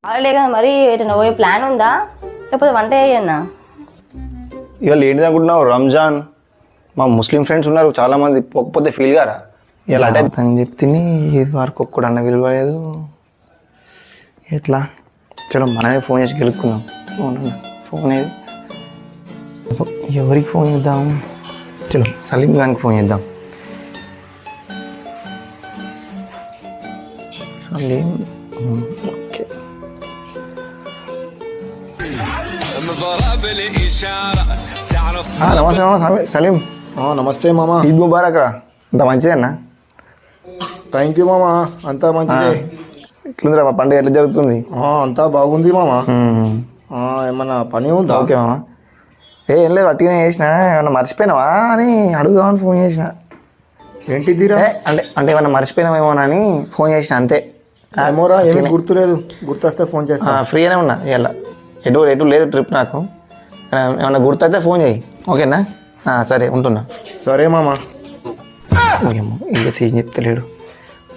Holiday కదా మరి ఎటన్నా పోయే ప్లాన్ ఉందా లేకపోతే వంట చేయన్నా? ఇవాళ ఏంటి అనుకుంటున్నావు? రంజాన్, మా ముస్లిం ఫ్రెండ్స్ ఉన్నారు చాలామంది, పోకపోతే ఫీల్ గారా? ఇలా అంటే అని చెప్తే ఇది వరకు ఒక్కడు అన్న విలువలేదు. ఎట్లా? చలో మనమే ఫోన్ చేసి గెలుపుకుందాం. ఫోన్ ఏది? ఎవరికి ఫోన్ చేద్దాం? చలో సలీం గారికి ఫోన్ చేద్దాం. సలీం, ఓకే. నమస్తే మామ సలీం. నమస్తే మామ. ఈద్ ముబారక్ రా. అంత మంచిదేనా? థ్యాంక్ యూ మామ, అంతా మంచిదే. ఎట్లుందిరా మా పండుగ, ఎట్లా జరుగుతుంది? అంతా బాగుంది మామ. ఏమన్నా పని ఉందా? ఓకే మామ. ఏం లేదు, అట్టిగానే చేసిన. ఏమన్నా మర్చిపోయినావా అని అడుగుదామని ఫోన్ చేసిన. ఏంటిదిరా? అంటే ఏమన్నా మర్చిపోయినామేమోనని ఫోన్ చేసిన, అంతే. ఏమోరా, ఏమీ గుర్తులేదు. గుర్తొస్తే ఫోన్ చేస్తా. ఫ్రీగానే ఉన్నా ఇవాళ. ఎటు లేదు ట్రిప్ నాకు. ఏమన్నా గుర్తయితే ఫోన్ చేయి, ఓకేనా? సరే, ఉంటున్నా. సరే మామ. ఏమో ఇంకా ఏం చెప్తలేడు.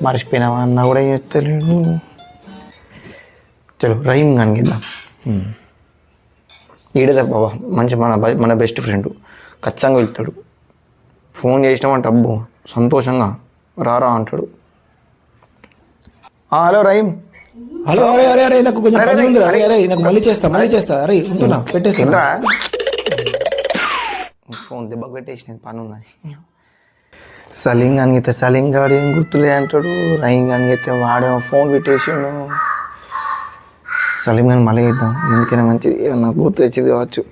మర్చిపోయినావా అన్నా కూడా ఏం చెప్తలేడు. చలో రహీం గానికి ఇద్దాం. ఈడేదా బాబా, మంచి మన బెస్ట్ ఫ్రెండ్, ఖచ్చితంగా వెళ్తాడు. ఫోన్ చేసినామంటే అబ్బో సంతోషంగా రారా అంటాడు. హలో రహీం. హలో. అరే అరే అరే, నాకు కొంచెం పని ఉంది. అరే అరే, నాకు మళ్ళీ చేస్తా. అరే ఉంటున్నా, పెట్టేస్తా. ఫోన్ దెబ్బకు పెట్టేసినది, పని ఉందని. సలీం గానికి అయితే సలీం గాడు ఏం గుర్తులే అంటాడు. రహీం గానికి అయితే వాడేమో ఫోన్ పెట్టేసిండు. సలీం గాని మళ్ళీ ఇద్దాం, ఎందుకైనా మంచిది, ఏమన్నా గుర్తు తెచ్చింది కావచ్చు.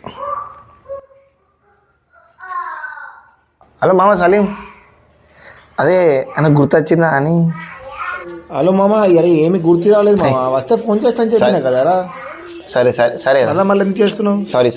హలో మామ సలీం, అదే నాకు గుర్తు వచ్చిందా అని. హలో మామ. అరే ఏమి గుర్తు రాలేదు మామ, వస్తే ఫోన్ చేస్తాను చెప్పినా కదరా. సరే సరే సరే మళ్ళీ ఎందుకు చేస్తున్నావు? సారీ.